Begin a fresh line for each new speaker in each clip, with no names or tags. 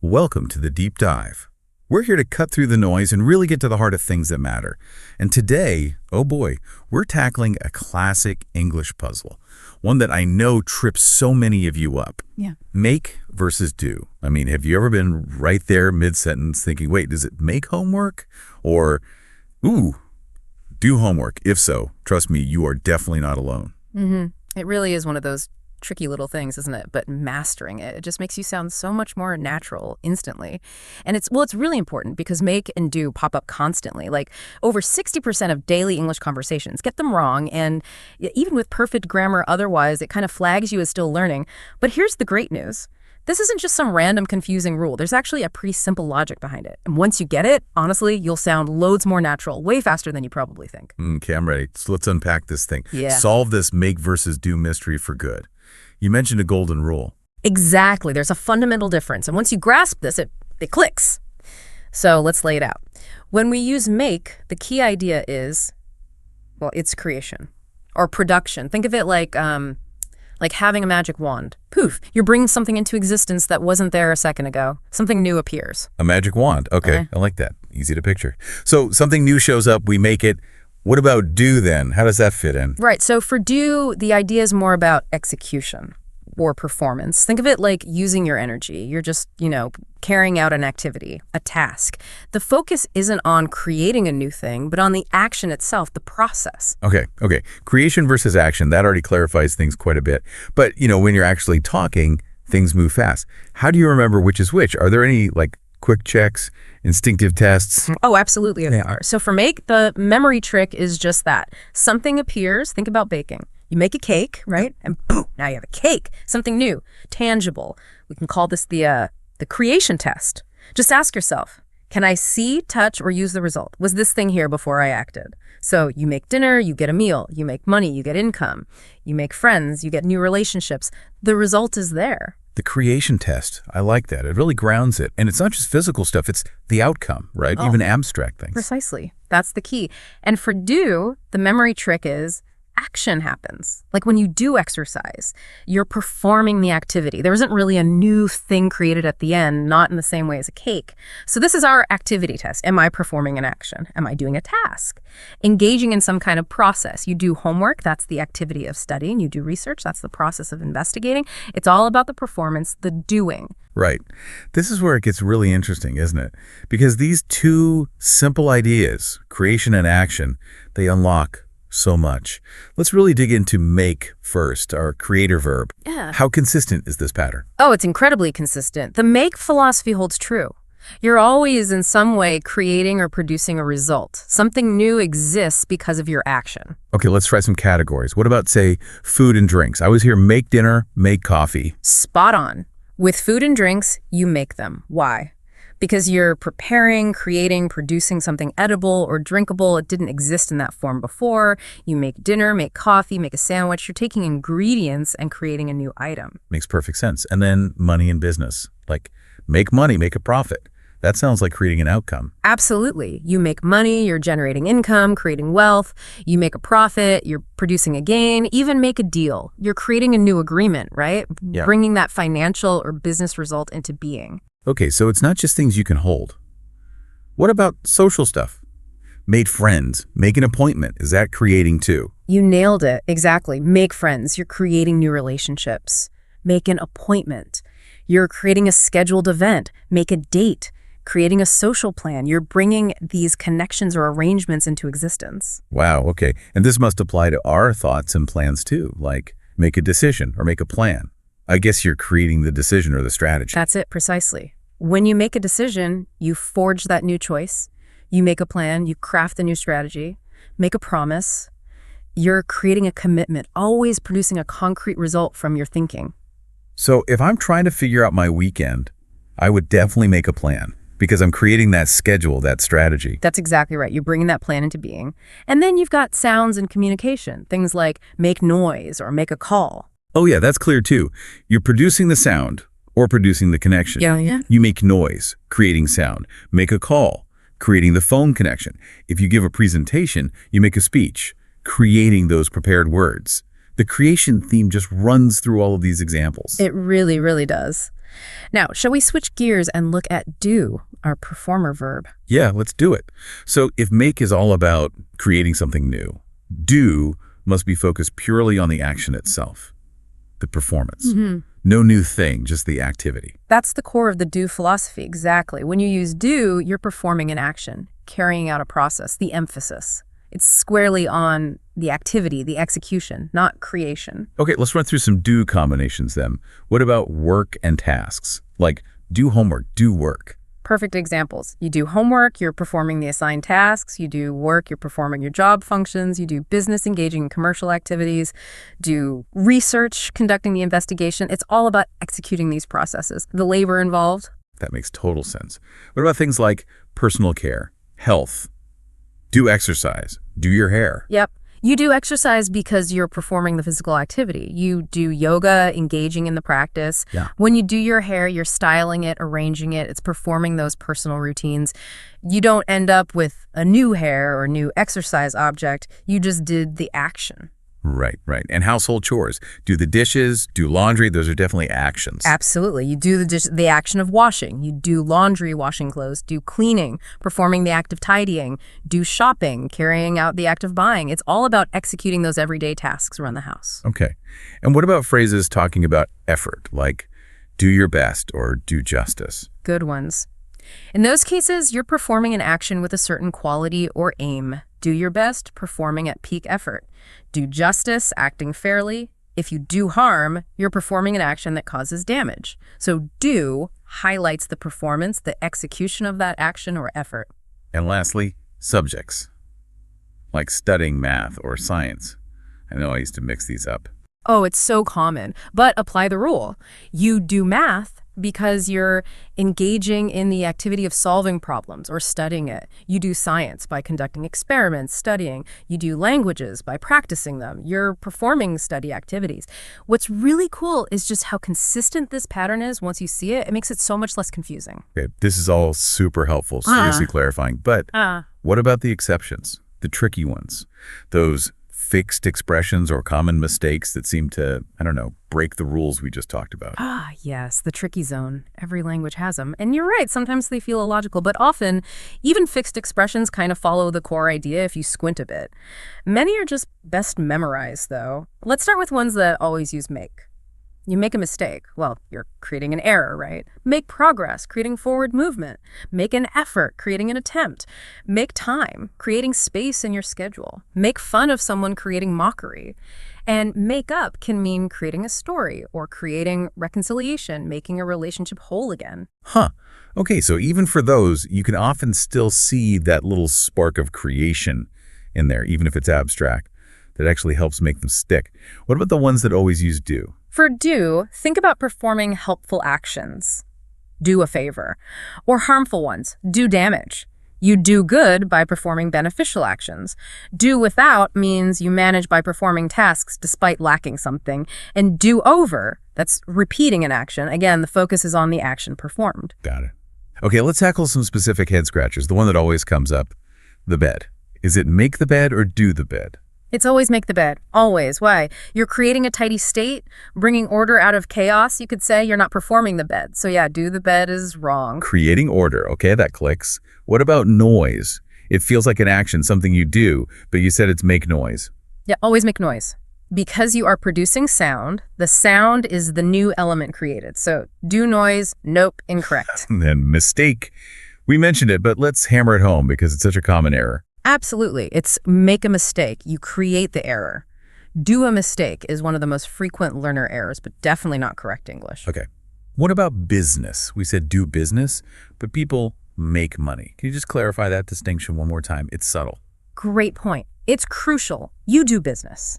Welcome to the Deep Dive. We're here to cut through the noise and really get to the heart of things that matter. And today, oh boy, we're tackling a classic English puzzle, one that I know trips so many of you up.
Yeah.
Make versus do. I mean, have you ever been right there mid-sentence thinking, wait, does it make homework? Or, ooh, do homework? If so, trust me, you are definitely not alone.
It really is one of those tricky little things, isn't it? But mastering it just makes you sound so much more natural instantly. And it's really important because make and do pop up constantly. Like over 60% of daily English conversations get them wrong. And even with perfect grammar otherwise, it kind of flags you as still learning. But here's the great news. This isn't just some random confusing rule. There's actually a pretty simple logic behind it. And once you get it, honestly, you'll sound loads more natural, way faster than you probably think.
Okay, I'm ready. So let's unpack this thing.
Yeah.
Solve this make versus do mystery for good. You mentioned a golden rule.
Exactly. There's a fundamental difference. And once you grasp this, it clicks. So let's lay it out. When we use make, the key idea is, well, it's creation or production. Think of it like having a magic wand. Poof, you're bringing something into existence that wasn't there a second ago. Something new appears.
A magic wand. Okay, I like that. Easy to picture. So something new shows up, we make it. What about do then? How does that fit in?
Right. So for do, the idea is more about execution or performance. Think of it like using your energy. You're just, carrying out an activity, a task. The focus isn't on creating a new thing, but on the action itself, the process.
Okay. Creation versus action, that already clarifies things quite a bit. But, when you're actually talking, things move fast. How do you remember which is which? Are there any, quick checks, instinctive tests?
Oh, absolutely there are. So for make, the memory trick is just that. Something appears, think about baking. You make a cake, right? And boom, now you have a cake, something new, tangible. We can call this the creation test. Just ask yourself, can I see, touch, or use the result? Was this thing here before I acted? So you make dinner, you get a meal. You make money, you get income. You make friends, you get new relationships. The result is there.
The creation test. I like that. It really grounds it. And it's not just physical stuff. It's the outcome, right?
Oh,
even abstract things.
Precisely. That's the key. And for do, the memory trick is action happens. Like when you do exercise, you're performing the activity. There isn't really a new thing created at the end, not in the same way as a cake. So this is our activity test. Am I performing an action? Am I doing a task? Engaging in some kind of process. You do homework, that's the activity of studying. You do research, that's the process of investigating. It's all about the performance, the doing.
Right. This is where it gets really interesting, isn't it? Because these two simple ideas, creation and action, they unlock so much. Let's really dig into make first, our creator verb.
Yeah.
How consistent is this pattern?
Oh, it's incredibly consistent. The make philosophy holds true. You're always in some way creating or producing a result. Something new exists because of your action.
Okay, let's try some categories. What about, say, food and drinks? I always hear make dinner, make coffee.
Spot on. With food and drinks, you make them. Why? Because you're preparing, creating, producing something edible or drinkable. It didn't exist in that form before. You make dinner, make coffee, make a sandwich. You're taking ingredients and creating a new item.
Makes perfect sense. And then money and business. Like make money, make a profit. That sounds like creating an outcome.
Absolutely. You make money, you're generating income, creating wealth. You make a profit, you're producing a gain, even make a deal. You're creating a new agreement, right?
Yeah.
Bringing that financial or business result into being.
Okay, so it's not just things you can hold. What about social stuff? Made friends, make an appointment. Is that creating too?
You nailed it. Exactly. Make friends. You're creating new relationships. Make an appointment. You're creating a scheduled event. Make a date. Creating a social plan. You're bringing these connections or arrangements into existence.
Wow, okay. And this must apply to our thoughts and plans too, like make a decision or make a plan. I guess you're creating the decision or the strategy.
That's it, precisely. When you make a decision, you forge that new choice. You make a plan, you craft a new strategy, make a promise. You're creating a commitment, always producing a concrete result from your thinking.
So if I'm trying to figure out my weekend, I would definitely make a plan because I'm creating that schedule, that strategy.
That's exactly right. You're bringing that plan into being. And then you've got sounds and communication, things like make noise or make a call.
Oh yeah, that's clear too. You're producing the sound or producing the connection.
Yeah.
You make noise, creating sound. Make a call, creating the phone connection. If you give a presentation, you make a speech, creating those prepared words. The creation theme just runs through all of these examples.
It really, really does. Now, shall we switch gears and look at do, our performer verb?
Yeah, let's do it. So if make is all about creating something new, do must be focused purely on the action itself, the performance. No new thing, just the activity.
That's the core of the do philosophy, exactly. When you use do, you're performing an action, carrying out a process, the emphasis. It's squarely on the activity, the execution, not creation.
Okay, let's run through some do combinations then. What about work and tasks? Like do homework, do work.
Perfect examples. You do homework, you're performing the assigned tasks. You do work, you're performing your job functions. You do business, engaging in commercial activities. Do research, conducting the investigation. It's all about executing these processes. The labor involved.
That makes total sense. What about things like personal care, health, do exercise, do your hair?
Yep. You do exercise because you're performing the physical activity. You do yoga, engaging in the practice.
Yeah.
When you do your hair, you're styling it, arranging it. It's performing those personal routines. You don't end up with a new hair or new exercise object. You just did the action.
Right, right. And household chores, do the dishes, do laundry, those are definitely actions.
Absolutely. You do the action of washing. You do laundry, washing clothes, do cleaning, performing the act of tidying, do shopping, carrying out the act of buying. It's all about executing those everyday tasks around the house.
Okay. And what about phrases talking about effort, like do your best or do justice?
Good ones. In those cases, you're performing an action with a certain quality or aim. Do your best, performing at peak effort. Do justice, acting fairly. If you do harm, you're performing an action that causes damage. So do highlights the performance, the execution of that action or effort.
And lastly, subjects, like studying math or science. I know I used to mix these up.
Oh, it's so common. But apply the rule. You do math because you're engaging in the activity of solving problems or studying it. You do science by conducting experiments, studying. You do languages by practicing them. You're performing study activities. What's really cool is just how consistent this pattern is. Once you see it, it makes it so much less confusing.
Okay, this is all super helpful, seriously clarifying. But what about the exceptions, the tricky ones, those fixed expressions or common mistakes that seem to, I don't know, break the rules we just talked about?
Yes, the tricky zone. Every language has them. And you're right, sometimes they feel illogical, but often even fixed expressions kind of follow the core idea if you squint a bit. Many are just best memorized, though. Let's start with ones that always use make. You make a mistake. Well, you're creating an error, right? Make progress, creating forward movement. Make an effort, creating an attempt. Make time, creating space in your schedule. Make fun of someone, creating mockery. And make up can mean creating a story or creating reconciliation, making a relationship whole again.
Huh. Okay, so even for those, you can often still see that little spark of creation in there, even if it's abstract. That actually helps make them stick. What about the ones that always use do?
For do, think about performing helpful actions. Do a favor. Or harmful ones. Do damage. You do good by performing beneficial actions. Do without means you manage by performing tasks despite lacking something. And do over, that's repeating an action. Again, the focus is on the action performed.
Got it. Okay, let's tackle some specific head scratchers. The one that always comes up, the bed. Is it make the bed or do the bed?
It's always make the bed. Always. Why? You're creating a tidy state, bringing order out of chaos. You could say you're not performing the bed. So yeah, do the bed is wrong.
Creating order. Okay, that clicks. What about noise? It feels like an action, something you do, but you said it's make noise.
Yeah, always make noise. Because you are producing sound, the sound is the new element created. So do noise, nope, incorrect.
And then mistake. We mentioned it, but let's hammer it home because it's such a common error.
Absolutely. It's make a mistake. You create the error. Do a mistake is one of the most frequent learner errors, but definitely not correct English.
Okay. What about business? We said do business, but people make money. Can you just clarify that distinction one more time? It's subtle.
Great point. It's crucial. You do business.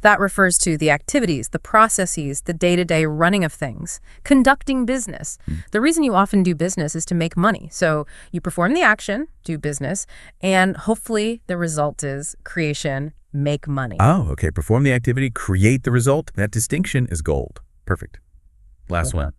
That refers to the activities, the processes, the day-to-day running of things, conducting business. The reason you often do business is to make money. So you perform the action, do business, and hopefully the result is creation, make money.
Oh, okay. Perform the activity, create the result. That distinction is gold. Perfect. Last one.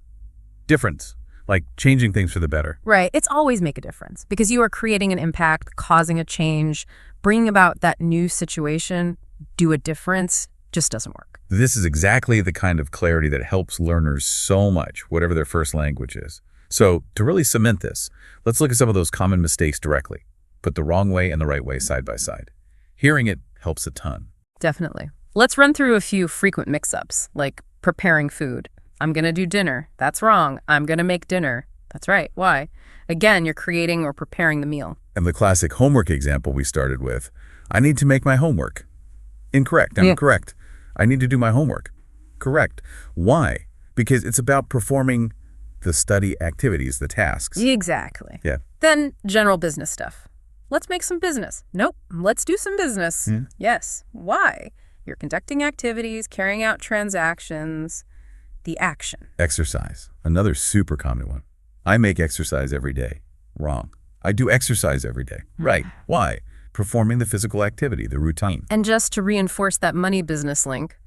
Difference, like changing things for the better.
Right. It's always make a difference because you are creating an impact, causing a change, bringing about that new situation, do a difference, Just doesn't work.
This is exactly the kind of clarity that helps learners so much, whatever their first language is. So to really cement this, let's look at some of those common mistakes directly. Put the wrong way and the right way side by side. Hearing it helps a ton.
Definitely. Let's run through a few frequent mix-ups, like preparing food. I'm going to do dinner. That's wrong. I'm going to make dinner. That's right. Why? Again, you're creating or preparing the meal.
And the classic homework example we started with, I need to make my homework. Incorrect. I'm correct. I need to do my homework. Correct. Why? Because it's about performing the study activities, the tasks.
Exactly.
Yeah.
Then general business stuff. Let's make some business. Nope. Let's do some business.
Yeah.
Yes. Why? You're conducting activities, carrying out transactions, the action.
Exercise. Another super common one. I make exercise every day. Wrong. I do exercise every day. Right. Why? Performing the physical activity, the routine.
And just to reinforce that money business link,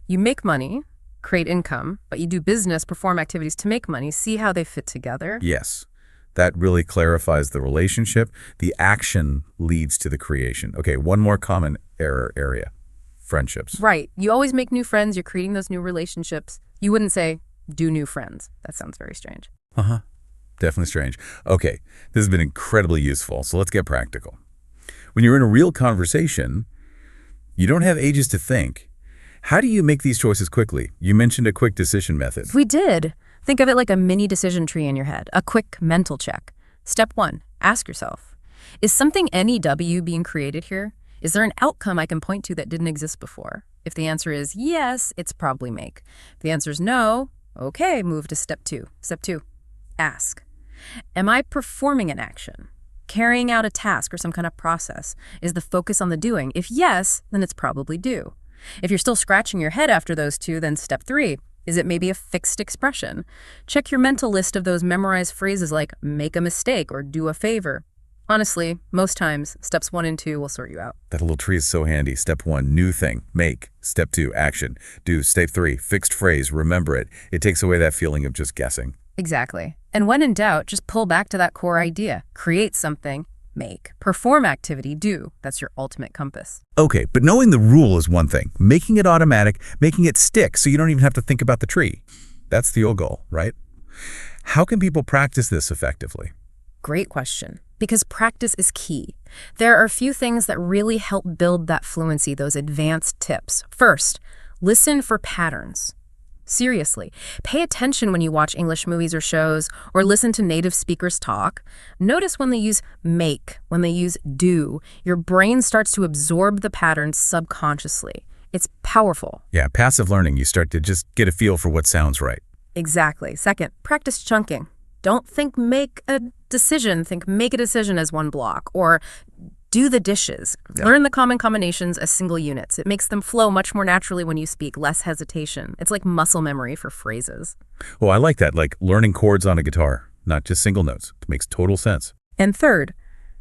you make money, create income, but you do business, perform activities to make money. See how they fit together?
Yes. That really clarifies the relationship. The action leads to the creation. Okay, one more common error area. Friendships.
Right. You always make new friends. You're creating those new relationships. You wouldn't say, do new friends. That sounds very strange.
Uh-huh. Definitely strange. Okay, this has been incredibly useful, so let's get practical. When you're in a real conversation, you don't have ages to think. How do you make these choices quickly? You mentioned a quick decision method.
We did. Think of it like a mini decision tree in your head, a quick mental check. Step 1, ask yourself, is something NEW being created here? Is there an outcome I can point to that didn't exist before? If the answer is yes, it's probably make. If the answer is no, okay, move to step 2. Step 2, ask. Am I performing an action? Carrying out a task or some kind of process? Is the focus on the doing? If yes, then it's probably do. If you're still scratching your head after those 2, then step 3. Is it maybe a fixed expression? Check your mental list of those memorized phrases like make a mistake or do a favor. Honestly, most times, steps 1 and 2 will sort you out.
That little tree is so handy. Step 1, new thing, make. Step 2, action. Do. Step 3, fixed phrase, remember it. It takes away that feeling of just guessing.
Exactly. And when in doubt, just pull back to that core idea. Create something, make. Perform activity, do. That's your ultimate compass.
Okay, but knowing the rule is one thing. Making it automatic, making it stick so you don't even have to think about the tree. That's the old goal, right? How can people practice this effectively?
Great question. Because practice is key. There are a few things that really help build that fluency, those advanced tips. First, listen for patterns. Seriously, pay attention when you watch English movies or shows or listen to native speakers talk. Notice when they use make, when they use do. Your brain starts to absorb the patterns subconsciously. It's powerful.
Yeah, passive learning, you start to just get a feel for what sounds right.
Exactly. Second, practice chunking. Don't think make a decision, think make a decision as one block, or do the dishes.
Yeah.
Learn the common combinations as single units. It makes them flow much more naturally when you speak, less hesitation. It's like muscle memory for phrases.
Oh, I like that, like learning chords on a guitar, not just single notes. It makes total sense.
And third,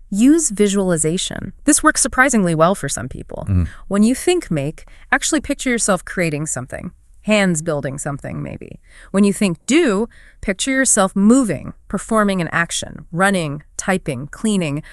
use visualization. This works surprisingly well for some people. When you think make, actually picture yourself creating something. Hands building something, maybe. When you think do, picture yourself moving, performing an action, running, typing, cleaning.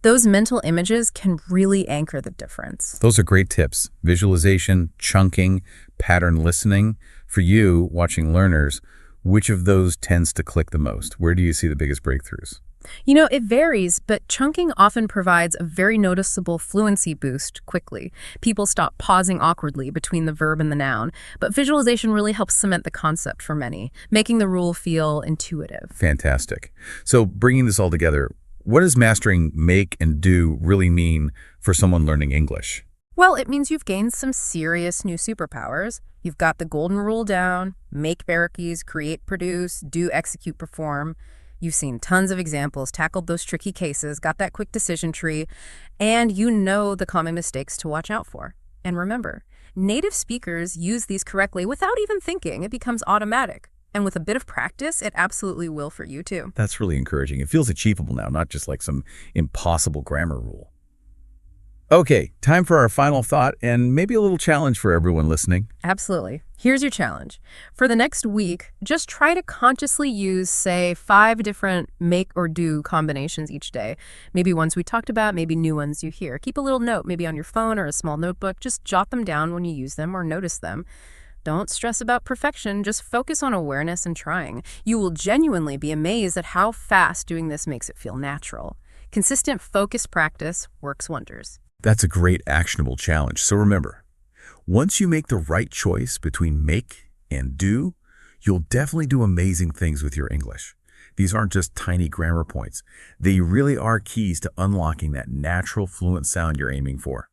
Those mental images can really anchor the difference.
Those are great tips. Visualization, chunking, pattern listening. For you, watching learners, which of those tends to click the most? Where do you see the biggest breakthroughs?
You know, it varies, but chunking often provides a very noticeable fluency boost quickly. People stop pausing awkwardly between the verb and the noun, but visualization really helps cement the concept for many, making the rule feel intuitive.
Fantastic. So bringing this all together, what does mastering make and do really mean for someone learning English?
Well, it means you've gained some serious new superpowers. You've got the golden rule down, make hierarchies, create, produce, do, execute, perform. You've seen tons of examples, tackled those tricky cases, got that quick decision tree, and you know the common mistakes to watch out for. And remember, native speakers use these correctly without even thinking. It becomes automatic. And with a bit of practice, it absolutely will for you too.
That's really encouraging. It feels achievable now, not just like some impossible grammar rule. Okay, time for our final thought and maybe a little challenge for everyone listening.
Absolutely. Here's your challenge. For the next week, just try to consciously use, say, 5 different make or do combinations each day. Maybe ones we talked about, maybe new ones you hear. Keep a little note, maybe on your phone or a small notebook. Just jot them down when you use them or notice them. Don't stress about perfection, just focus on awareness and trying. You will genuinely be amazed at how fast doing this makes it feel natural. Consistent, focused practice works wonders.
That's a great actionable challenge. So remember, once you make the right choice between make and do, you'll definitely do amazing things with your English. These aren't just tiny grammar points. They really are keys to unlocking that natural, fluent sound you're aiming for.